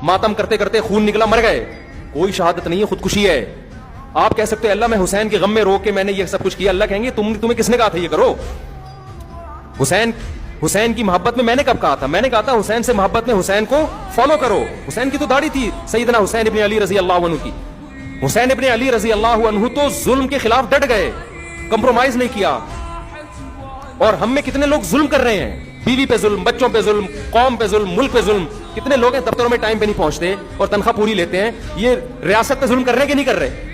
मातम करते करते खून निकला, मर गए, कोई शहादत नहीं है, खुदकुशी है। आप कह सकते हो अल्लाह मैं हुसैन के गम में रो के मैंने ये सब कुछ किया, अल्लाह कहेंगे तुम्हें किसने कहा था ये करो? हुसैन की मोहब्बत में मैंने कब कहा था? मैंने कहा था हुसैन से मोहब्बत में हुसैन को फॉलो करो। हुसैन की तो दाढ़ी थी सैयदना हुसैन इब्न अली रजी अल्लाह अन्हु की। हुसैन इब्न अली रजी अल्लाह अन्हु तो जुल्म के खिलाफ डट गए, कंप्रोमाइज नहीं किया। और हम में कितने लोग जुल्म कर रहे हैं, बीवी पे जुल्म, बच्चों पे जुल्म, कौम पे जुल्म, मुल्क पे जुल्म। कितने लोग हैं दफ्तरों में टाइम पे नहीं पहुंचते और तनख्वाह पूरी लेते हैं, ये रियासत पे जुल्म कर रहे हैं कि नहीं कर रहे?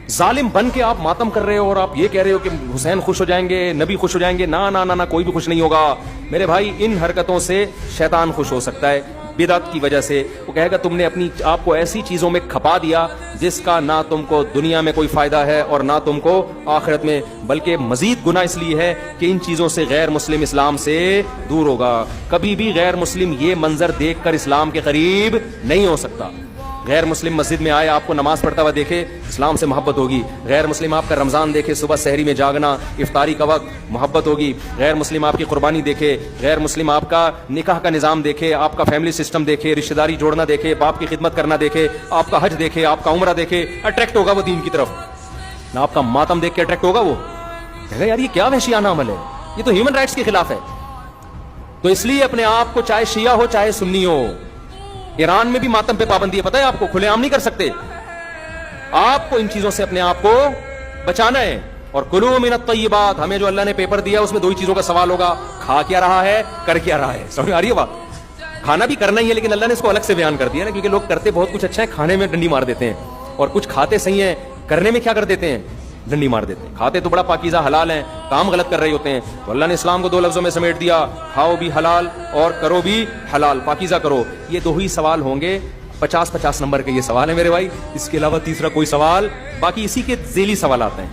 जालिम बन के आप मातम कर रहे हो और आप ये कह रहे हो कि हुसैन खुश हो जाएंगे, नबी खुश हो जाएंगे। ना ना ना ना, कोई भी खुश नहीं होगा मेरे भाई। इन हरकतों से शैतान खुश हो सकता है, बिदअत की वजह से। वो कहेगा तुमने अपनी आपको ऐसी चीजों में खपा दिया जिसका ना तुमको दुनिया में कोई फायदा है और ना तुमको आखिरत में, बल्कि मजीद गुनाह इसलिए है कि इन चीजों से गैर मुस्लिम इस्लाम से दूर होगा। कभी भी गैर मुस्लिम ये मंजर देख कर इस्लाम के करीब नहीं हो सकता। गैर मुस्लिम मस्जिद में आए, आपको नमाज पढ़ता हुआ देखे, इस्लाम से मोहब्बत होगी। गैर मुस्लिम आपका रमजान देखे, सुबह सहरी में जागना, इफ्तारी का वक्त, मोहब्बत होगी। गैर मुस्लिम आपकी कुर्बानी देखे, गैर मुस्लिम आपका निकाह का निज़ाम देखे, आपका फैमिली सिस्टम देखे, रिश्तेदारी जोड़ना देखे, बाप की खिदमत करना देखे, आपका हज देखे, आपका उम्रा देखे, अट्रैक्ट होगा वो दीन की तरफ। ना आपका मातम देख के अट्रैक्ट होगा वो, कहेगा यार ये क्या वहशियाना अमल है, ये तो ह्यूमन राइट्स के खिलाफ है। तो इसलिए अपने आप को, चाहे शिया हो चाहे सुन्नी हो, ईरान में भी मातम पे पाबंदी है, पता है आपको, खुलेआम नहीं कर सकते। आपको इन चीजों से अपने आप को बचाना है। और कुलू मिनत तय्यबात, हमें जो अल्लाह ने पेपर दिया उसमें दो ही चीजों का सवाल होगा, खा क्या रहा है, कर क्या रहा है। समझ आ रही है बात? खाना भी करना ही है, लेकिन अल्लाह ने इसको अलग से बयान कर दिया ना, क्योंकि लोग करते बहुत कुछ अच्छा है, खाने में डंडी मार देते हैं, और कुछ खाते सही है, करने में क्या कर देते हैं, डंडी मार देते हैं। खाते तो बड़ा पाकीज़ा हलाल हैं, काम गलत कर रहे होते हैं। तो अल्लाह ने इस्लाम को दो लफ्जों में समेट दिया, खाओ भी हलाल और करो भी हलाल, पाकीज़ा करो। ये दो ही सवाल होंगे, 50-50 नंबर के ये सवाल है मेरे भाई, इसके अलावा तीसरा कोई सवाल, बाकी इसी के ज़ेली सवाल आते हैं,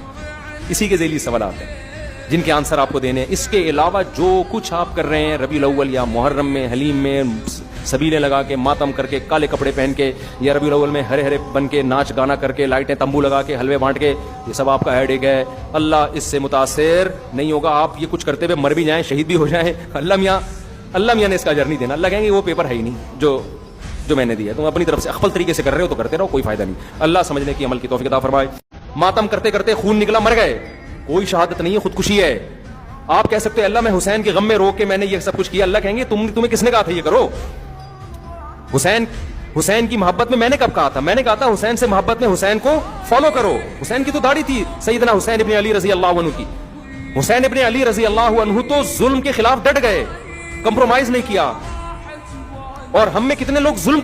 इसी के ज़ेली सवाल आते हैं जिनके आंसर आपको देने हैं। इसके अलावा जो कुछ आप कर रहे हैं रबीउल अव्वल या मुहर्रम में, हलीम में, सबीले लगा के, मातम करके, काले कपड़े पहन के, या रबीउल अव्वल में हरे हरे बन के, नाच गाना करके, लाइटें तंबू लगा के, हलवे बांट के, ये सब आपका हेडेक है। अल्लाह इससे मुतासिर नहीं होगा। आप ये कुछ करते हुए मर भी जाएं, शहीद भी हो जाएं, अल्लाह मियाँ ने इसका अजर नहीं देना। अल्लाह कहेंगे वो पेपर है ही नहीं जो मैंने दिया, तुम अपनी तरफ से अखफल तरीके से कर रहे हो तो करते रहो, कोई फायदा नहीं। अल्लाह समझने की, अमल की तौफीक अता फरमाए। मातम करते करते खून निकला, मर गए, कोई शहादत नहीं है, खुदकुशी है। आप कह सकते हो अल्लाह मैं हुसैन के गम में रो के मैंने ये सब कुछ किया, अल्लाह कहेंगे तुम्हें किसने कहा था ये करो? हुसैन की मोहब्बत में मैंने कब कहा था? मैंने कहा था हुसैन से मोहब्बत में हुसैन को फॉलो करो। हुसैन की तो दाढ़ी थी सैयदना हुसैन इब्न अली रजी अल्लाह अन्हु की। हुसैन इब्न अली रजी अल्लाह अन्हु तो जुल्म के खिलाफ डट गए, कंप्रोमाइज नहीं किया। और हम में कितने लोग जुल्म